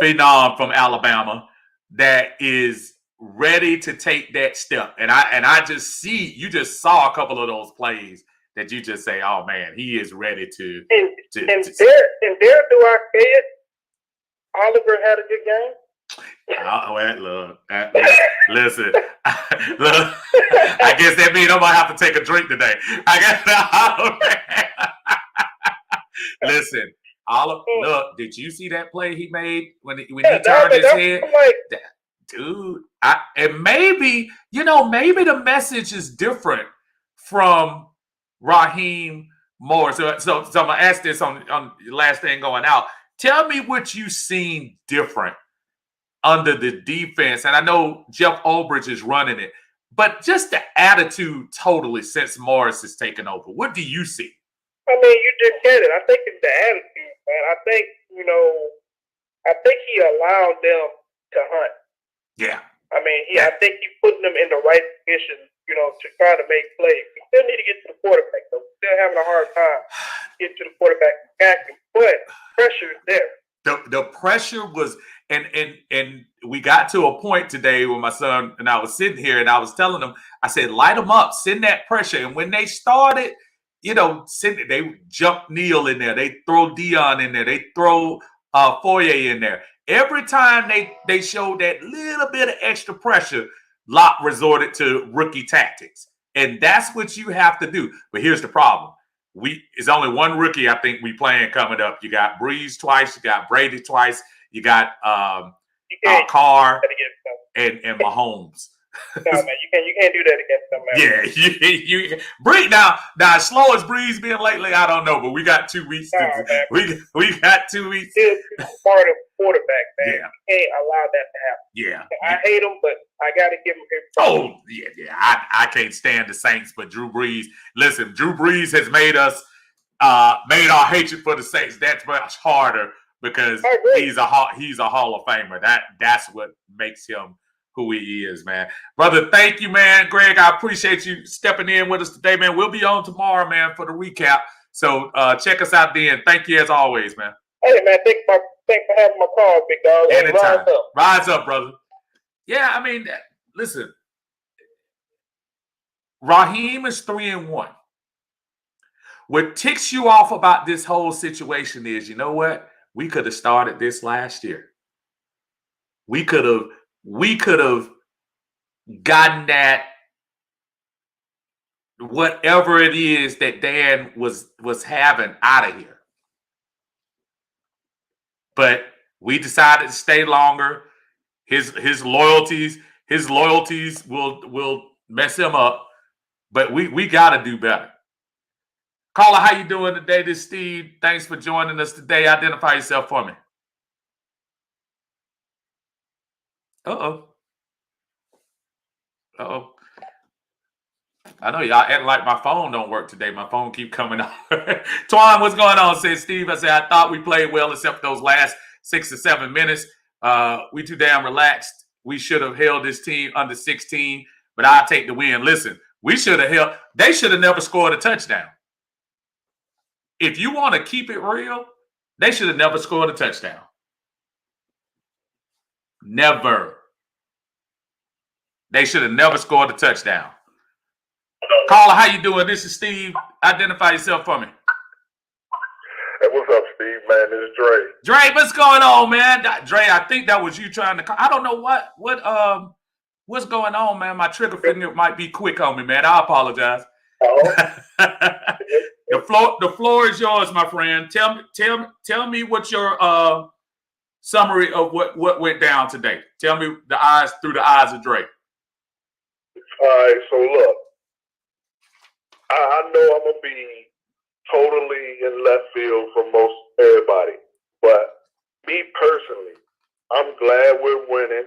S1: phenom from Alabama that is ready to take that step. And I just see, you just saw a couple of those plays that you just say, oh man, he is ready to.
S2: And there, do I say it? Oliver had a good game.
S1: Listen. Look, I guess that means I might have to take a drink today. Listen, Oliver. Look, did you see that play he made when he turned his head? Dude, and maybe the message is different from Raheem Morris. So I'm gonna ask this on the last thing going out. Tell me what you've seen different under the defense. And I know Jeff Ulbrich is running it, but just the attitude totally since Morris has taken over. What do you see?
S2: You just said it. I think it's the attitude, man. I think he allowed them to hunt.
S1: Yeah.
S2: I think he's putting them in the right position, to try to make plays. We still need to get to the quarterback, though. We're still having a hard time getting to the quarterback attacking, but pressure is there.
S1: The pressure was, and we got to a point today when my son and I was sitting here and I was telling him, I said, light them up, send that pressure. And when they started, they jump Neal in there, they throw Dion in there, they throw Foye in there. Every time they showed that little bit of extra pressure, Locke resorted to rookie tactics. And that's what you have to do. But here's the problem. It's only one rookie I think we playing coming up. You got Breeze twice, you got Brady twice, you got Carr and Mahomes.
S2: No, man, you can't do that against them, man.
S1: Yeah, you Breeze now as slow as Breeze been lately, I don't know, but we got 2 weeks. We got 2 weeks.
S2: He's part of quarterback, man.
S1: Yeah.
S2: You can't allow that to happen.
S1: Yeah.
S2: I hate him, but I got to give him his
S1: Oh, yeah. I can't stand the Saints, but Drew Brees. Listen, Drew Brees has made us made our hatred for the Saints that much harder because he's a Hall of Famer. That's what makes him who he is, man. Brother, thank you, man. Greg, I appreciate you stepping in with us today, man. We'll be on tomorrow, man, for the recap. So check us out then. Thank you as always, man.
S2: Hey, man, thanks for having my call, big dog.
S1: Anytime. Rise up, brother. Yeah, listen. Raheem is 3-1. What ticks you off about this whole situation is, you know what? We could have started this last year. We could have gotten that whatever it is that Dan was having out of here. But we decided to stay longer. His loyalties will mess him up. But we got to do better. Caller, how you doing today? This is Steve. Thanks for joining us today. Identify yourself for me. Uh-oh. I know y'all acting like my phone don't work today. My phone keep coming up. Twan, what's going on? Said Steve. I said, I thought we played well except for those last 6 to 7 minutes. We too damn relaxed. We should have held this team under 16, but but I'll take the win. Listen, we should have helped. They should have never scored a touchdown. If you want to keep it real, they should have never scored a touchdown. Never. They should have never scored a touchdown. Caller, how you doing? This is Steve. Identify yourself for me.
S3: Hey, what's up, Steve, man? This is Dre.
S1: Dre, what's going on, man? Dre, I think that was you trying to call. I don't know what's going on, man. My trigger finger might be quick on me, man. I apologize. The floor is yours, my friend. Tell me what your summary of what went down today. Tell me through the eyes of Dre.
S3: All right, so look, I know I'm gonna be totally in left field for most everybody, but me personally, I'm glad we're winning,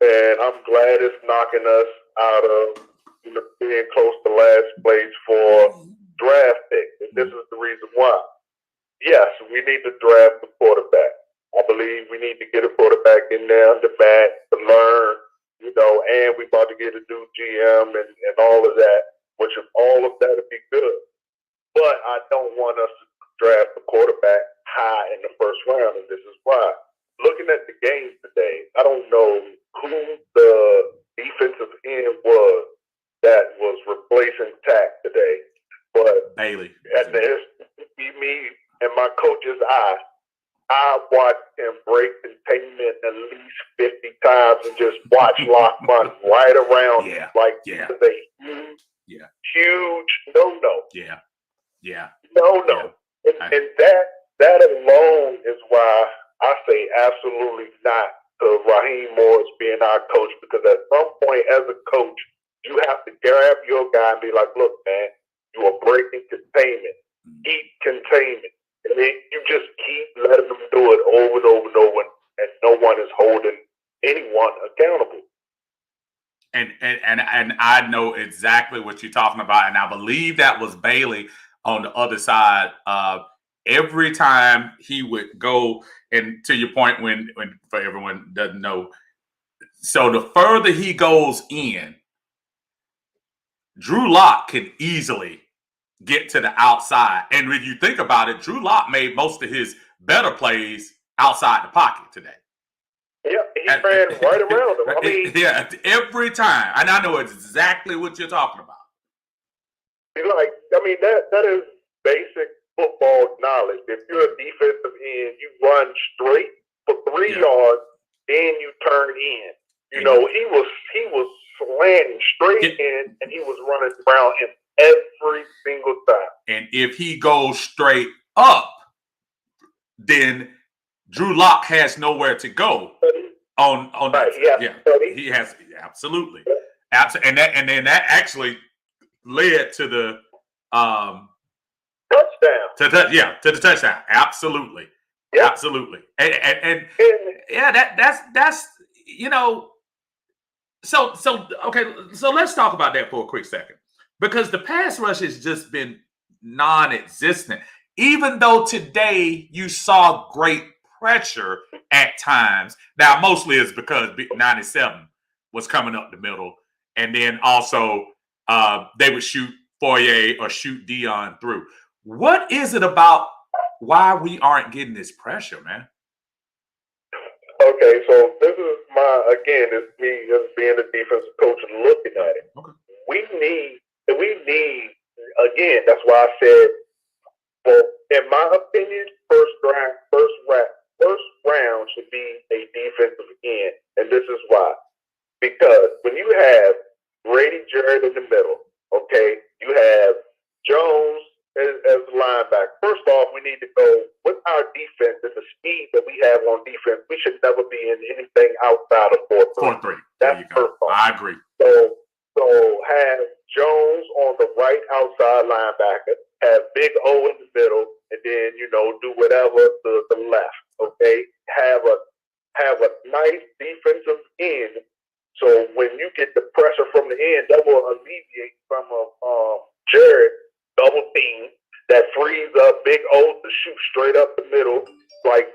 S3: and I'm glad it's knocking us out of being close to last place for draft pick. And this is the reason why. Yes, we need to draft the quarterback. I believe we need to get a quarterback in there on the back to learn, and we about to get a new GM and all of that, which if all of that would be good. But I don't want us to draft the quarterback high in the first round, and this is why. Looking at the game today, I don't know who the defensive end was that was replacing Tack today, but
S1: Bailey.
S3: At me and my coach's eye, I watched him break containment at least 50 times and just watch lock bunt right around him. It was a huge no-no. No. And that alone is why I say absolutely not to Raheem Morris being our coach, because at some point as a coach, you have to grab your guy and be like, look, man, you are breaking containment. Keep containment. And then you just keep letting them do it over and over and over, and no one is holding anyone accountable.
S1: And I know exactly what you're talking about, and I believe that was Bailey on the other side. Every time he would go, and to your point, when for everyone doesn't know, so the further he goes in, Drew Lock can easily get to the outside. And when you think about it, Drew Lock made most of his better plays outside the pocket today.
S3: Yeah, he ran right around him. I mean,
S1: every time. And I know exactly what you're talking about.
S3: That is basic football knowledge. If you're a defensive end, you run straight for 3 yards, then you turn in. He was slanting straight in, and he was running around him every single time. And
S1: if he goes straight up, then Drew Lock has nowhere to go on that. He has absolutely. And then that actually led to the
S3: touchdown.
S1: To the touchdown. Absolutely.
S3: Yep.
S1: Absolutely. And that's so let's talk about that for a quick second. Because the pass rush has just been non-existent. Even though today you saw great pressure at times. Now, mostly it's because 97 was coming up the middle. And then also they would shoot Foye or shoot Dion through. What is it about why we aren't getting this pressure, man?
S3: Okay, so this is it's me as being a defensive coach and looking at it.
S1: Okay.
S3: We need, again, that's why I said, well, in my opinion, first round should be a defensive end. And this is why. Because when you have Grady Jarrett in the middle, okay, you have Jones as linebacker. First off, we need to go with our defense and the speed that we have on defense. We should never be in anything outside of 4-3. That's first off.
S1: I agree.
S3: So have Jones on the right outside linebacker, have Big O in the middle, and then do whatever to the left. Okay, have a nice defensive end. So when you get the pressure from the end, that will alleviate some of Jarrett double team that frees up Big O to shoot straight up the middle.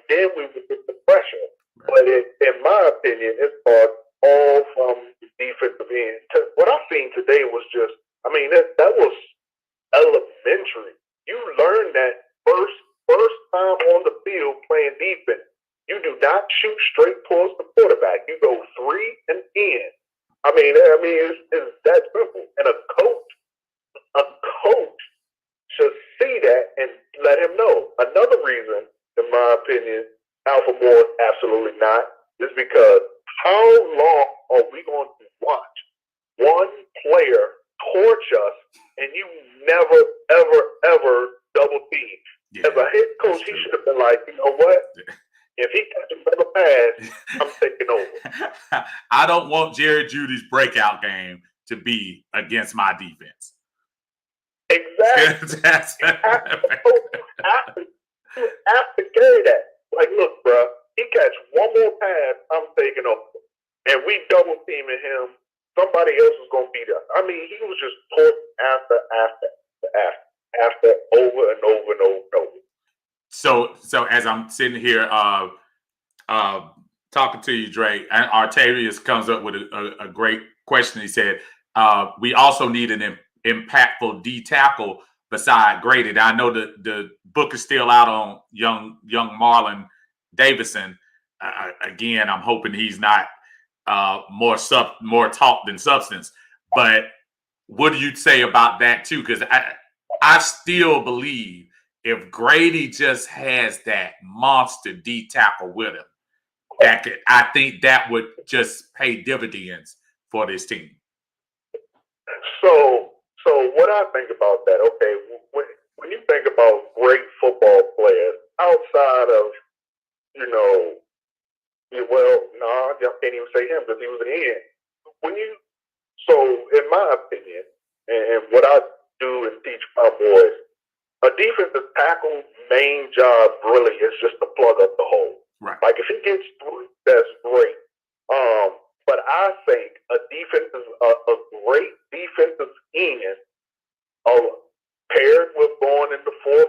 S3: Then we would get the pressure. But in my opinion, it starts all from the defensive end. What I seen today was just, I mean, that was elementary. You learn that first time on the field playing defense. You do not shoot straight towards the quarterback. You go 3 and in. I mean, it's that simple. And a coach should see that and let him know. Another reason, in my opinion, Alpha Moore absolutely not, is because how long are we going to watch one player torch us and you never, ever, ever double team?
S1: Yeah,
S3: as a head coach, he should have been like, you know what? If he catches another pass, I'm taking over.
S1: I don't want Jerry Jeudy's breakout game to be against my defense.
S3: Exactly. You have to carry that. Like, look, bro, he catch one more pass, I'm taking over. And we double teaming him. Somebody else is going to beat us. I mean, he was just torching after over and over and over and over.
S1: So as I'm sitting here talking to you, Dre, and Artavius comes up with a great question. He said, we also need an impactful D tackle beside Grady. Now, I know the book is still out on young Marlon Davidson. Again, I'm hoping he's not more talk than substance. But what do you say about that too? Because I still believe if Grady just has that monster D tackle with him, I think that would just pay dividends for this team.
S3: So what I think about that, okay, when you think about great football players outside of, I can't even say him because he was an end. So in my opinion, and what I do and teach my boys, a defensive tackle's main job really is just to plug up the hole.
S1: Right.
S3: Like if he gets through, that's great. But I think a great defensive end, paired with going into 4-3,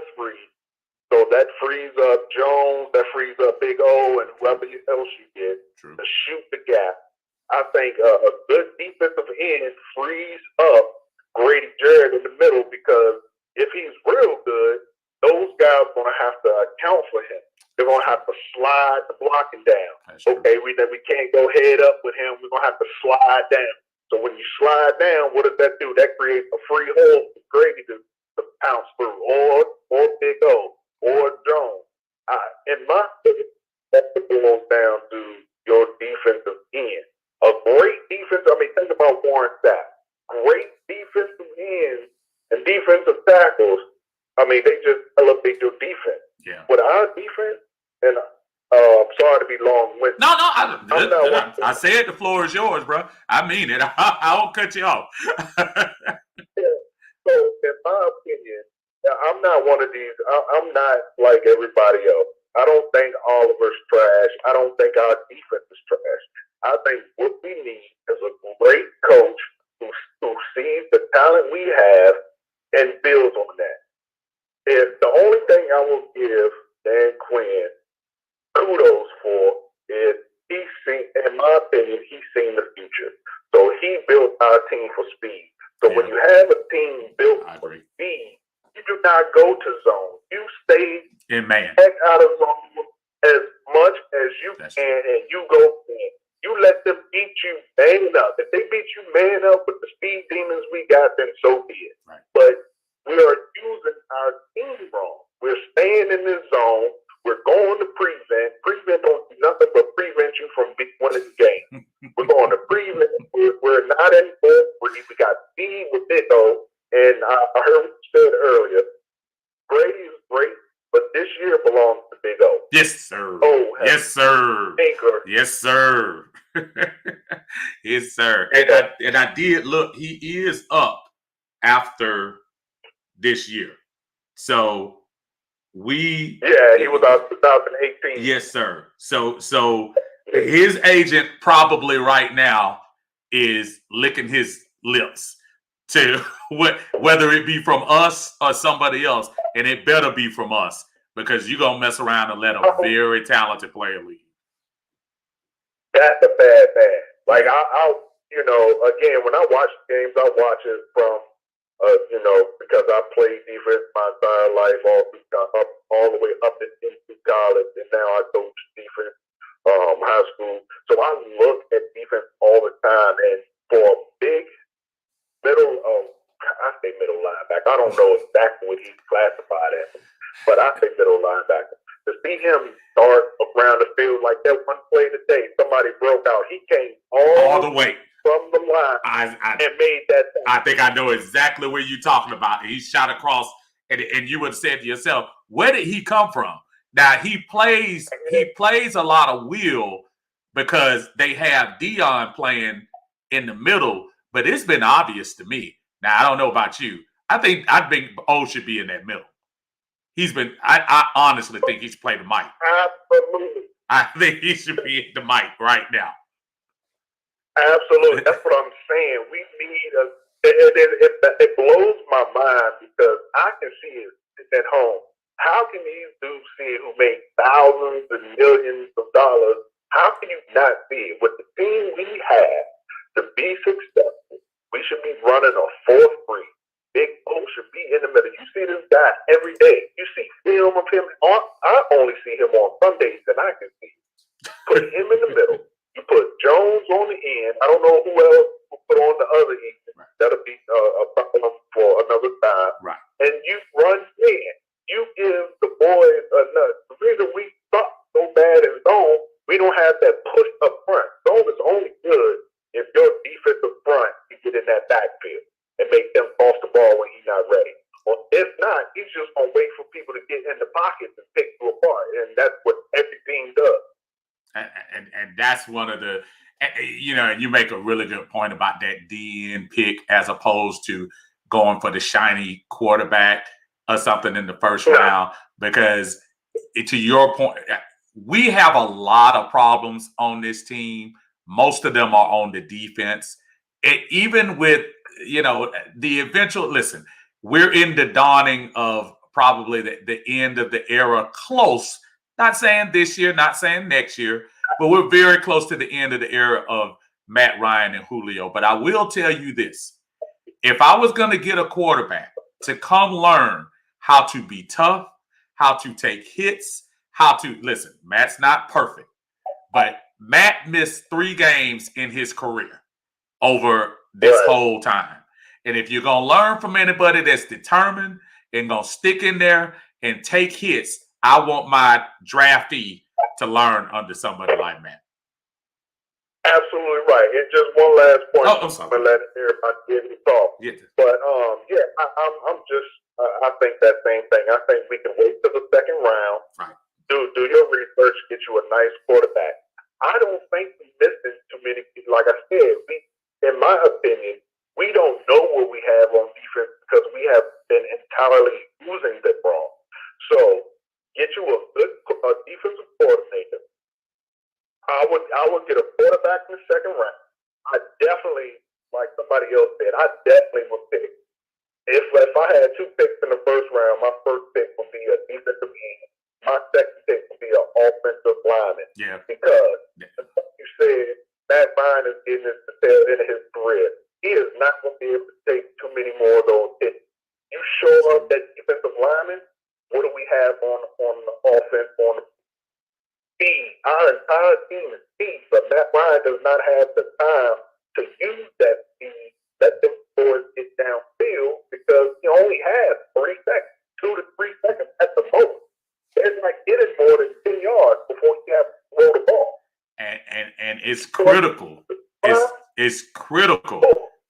S3: so that frees up Jones, that frees up Big O, and whoever else you get to shoot the gap. I think a good defensive end frees up Grady Jarrett in the middle, because if he's real good, those guys are going to have to account for him. They're going to have to slide the blocking down. Okay, we can't go head up with him. We're going to have to slide down. So when you slide down, what does that do? That creates a free hole for Grady to pounce through, or Big O, or Jones. In my opinion, that boils down to your defensive end. A great defense, think about Warren Sapp. Great defensive ends and defensive tackles, they just elevate your defense.
S1: Yeah.
S3: With our defense, and I'm sorry to be long-winded.
S1: No, I said the floor is yours, bro. I mean it. I won't cut you off.
S3: Yeah. So, in my opinion, I'm not one of these. I'm not like everybody else. I don't think Oliver's trash. I don't think our defense is trash. I think what we need is a great coach who sees the talent we have and builds on that. If the only thing I will give Dan Quinn kudos for is in my opinion, he's seen the future. So he built our team for speed. So when you have a team built for speed, you do not go to zone. You stay
S1: in man.
S3: Heck out of zone as much as you can, and you go in. You let them beat you man up. If they beat you man up with the speed demons we got, then so be it.
S1: Right.
S3: But we are using our team wrong. We're staying in this zone. We're going to prevent. Prevent don't do nothing but prevent you from winning the game. We're going to prevent. We're not in 4-3. We got speed with it, though. And I heard what you said earlier. Brady is great, but this year belongs to Big O.
S1: Yes, sir.
S3: Oh,
S1: yes, sir.
S3: Anchor.
S1: Yes, sir. Yes, sir. And I did look. He is up after this year. So he
S3: was out 2018.
S1: Yes, sir. So his agent probably right now is licking his lips to whether it be from us or somebody else, and it better be from us, because you're gonna mess around and let a very talented player leave.
S3: That's a bad man. Like again, when I watch games, I watch it from, because I played defense my entire life, all the way up into college, and now I coach defense, high school. So I look at defense all the time, and for a big I say middle linebacker. I don't know exactly what he's classified as, but I say middle linebacker. To see him start around the field like that one play today, somebody broke out. He came
S1: all the way
S3: from the line and made that.
S1: I think I know exactly where you're talking about. He shot across, and you would have said to yourself, where did he come from? Now he plays a lot of will because they have Dion playing in the middle, but it's been obvious to me. Now I don't know about you. I think O should be in that middle. I honestly think he should play the mic.
S3: Absolutely.
S1: I think he should be in the mic right now.
S3: Absolutely. That's what I'm saying. We need it blows my mind because I can see it at home. How can these dudes see it who make thousands and millions of dollars? How can you not see it? With the team we have to be successful, we should be running a 4-3. Big O should be in the middle. You see this guy every day. You see film of him. I only see him on Sundays that I can see. Put him in the middle. You put Jones on the end. I don't know who else will put on the other end.
S1: Right.
S3: That'll be a problem for another time.
S1: Right.
S3: And you run in. You give the boys enough. The reason we suck so bad in zone, we don't have that push up front. Zone is only good if your defensive front can get in that backfield and make them toss the ball when he's not ready. Or if not, he's just going to wait for people to get in the pockets and pick you apart. And that's what every team does.
S1: And that's one of the, and you make a really good point about that DN pick as opposed to going for the shiny quarterback or something in the first round. Because to your point, we have a lot of problems on this team. Most of them are on the defense. Even with, the eventual, listen, we're in the dawning of probably the end of the era, close. Not saying this year, not saying next year, but we're very close to the end of the era of Matt Ryan and Julio. But I will tell you this. If I was going to get a quarterback to come learn how to be tough, how to take hits, listen, Matt's not perfect, but Matt missed 3 games in his career over this whole time. And if you're going to learn from anybody that's determined and going to stick in there and take hits, I want my draftee to learn under somebody like Matt.
S3: Absolutely right. And just one last point.
S1: I'm sorry.
S3: I'm gonna let everybody get me talk.
S1: Yeah.
S3: But I think that same thing. I think we can wait till the second round.
S1: Right.
S3: Do your research, get you a nice quarterback. I don't think we're missing too many people. Like I said, in my opinion, we don't know what we have on defense because we have been entirely using the wrong. So get you a good defensive coordinator. I would get a quarterback in the second round. I definitely, like somebody else said, I definitely would pick. If I had 2 picks in the first round, my first pick would be a defensive end. My second pick would be an offensive lineman.
S1: Yeah.
S3: Because, like you said, Matt Ryan is getting his tail end of his career. He is not going to be able to take too many more of those hits. You show up that defensive lineman, what do we have on the offense, on the speed? Our entire team is speed, but Matt Ryan does not have the time to use that speed. Let them boys get downfield because he only has 3 seconds, 2 to 3 seconds at the most. It's like getting more than 10 yards before you have to throw the ball.
S1: And it's critical. It's critical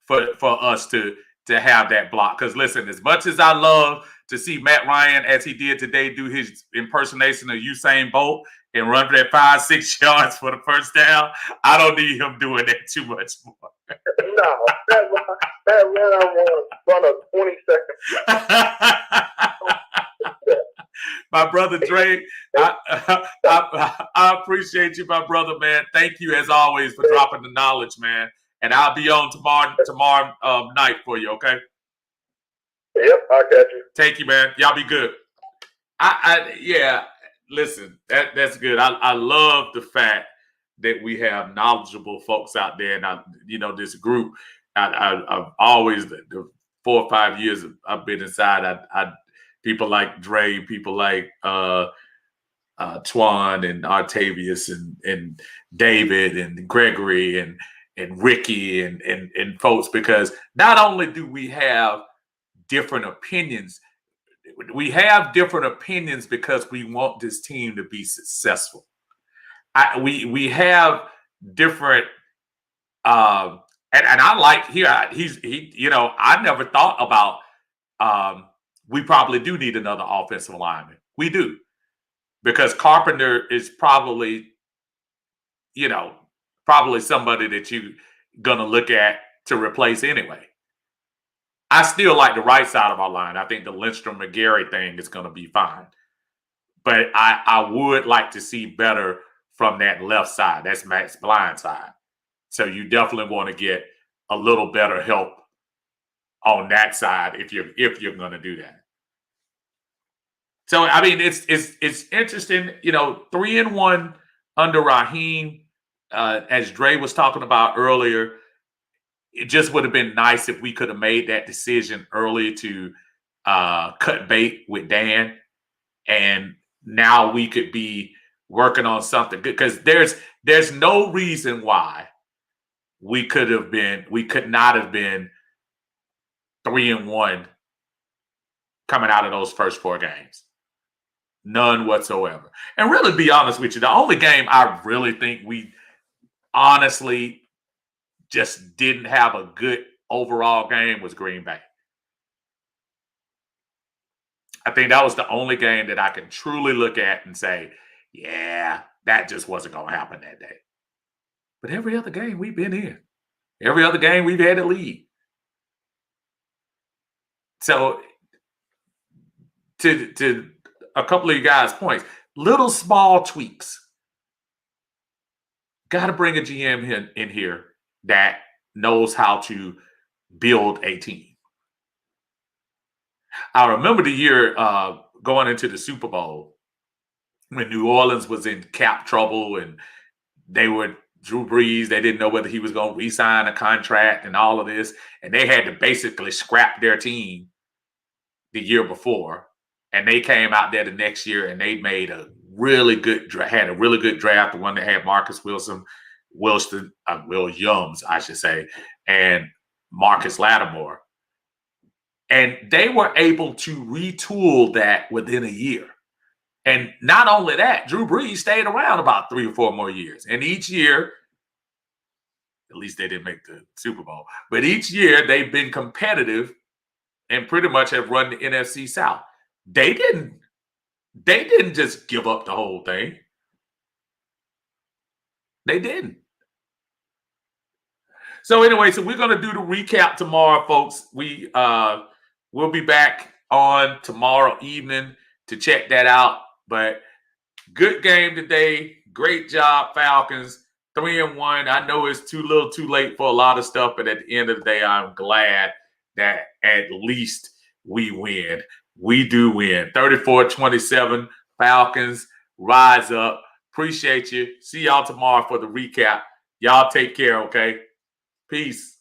S1: for us to have that block. Because listen, as much as I love to see Matt Ryan, as he did today, do his impersonation of Usain Bolt and run for that 5-6 yards for the first down, I don't need him doing that too much more.
S3: No, that run was run a 20 seconds.
S1: My brother Dre, I appreciate you, my brother, man. Thank you as always for dropping the knowledge, man. And I'll be on tomorrow night for you, okay?
S3: Yep, I got you.
S1: Thank you, man. Y'all be good. Listen, that's good. I love the fact that we have knowledgeable folks out there. And this group, I've always, the 4 or 5 years I've been inside, people like Dre, people like Twan and Artavius and David and Gregory and Ricky and folks, because not only do we have different opinions, we have different opinions because we want this team to be successful. We have different, and I like here. I never thought about. We probably do need another offensive lineman. We do, because Carpenter is probably somebody that you're gonna look at to replace anyway. I still like the right side of our line. I think the Lindstrom McGarry thing is going to be fine. But I would like to see better from that left side. That's Matt's blind side. So you definitely want to get a little better help on that side if you're going to do that. So I mean, it's interesting. 3-1 under Raheem, as Dre was talking about earlier. It just would have been nice if we could have made that decision early to cut bait with Dan, and now we could be working on something good, because there's no reason why we could not have been 3-1 coming out of those first 4 games. None whatsoever. And really, to be honest with you, the only game I really think we honestly just didn't have a good overall game was Green Bay. I think that was the only game that I can truly look at and say, yeah, that just wasn't going to happen that day. But every other game we've been in. Every other game we've had a lead. So to a couple of you guys' points, little small tweaks. Got to bring a GM in here that knows how to build a team. I remember the year going into the Super Bowl when New Orleans was in cap trouble, and they were Drew Brees. They didn't know whether he was going to re-sign a contract and all of this, and they had to basically scrap their team the year before. And they came out there the next year and they made a really good draft, the one that had Marcus Williams, I should say, and Marcus Lattimore. And they were able to retool that within a year. And not only that, Drew Brees stayed around about 3 or 4 more years. And each year, at least they didn't make the Super Bowl, but each year they've been competitive and pretty much have run the NFC South. They didn't just give up the whole thing. They didn't. So anyway, we're going to do the recap tomorrow, folks. We'll be back on tomorrow evening to check that out. But good game today. Great job, Falcons. 3-1. I know it's too late for a lot of stuff, but at the end of the day, I'm glad that at least we win. We do win. 34-27. Falcons rise up. Appreciate you. See y'all tomorrow for the recap. Y'all take care, okay? Peace.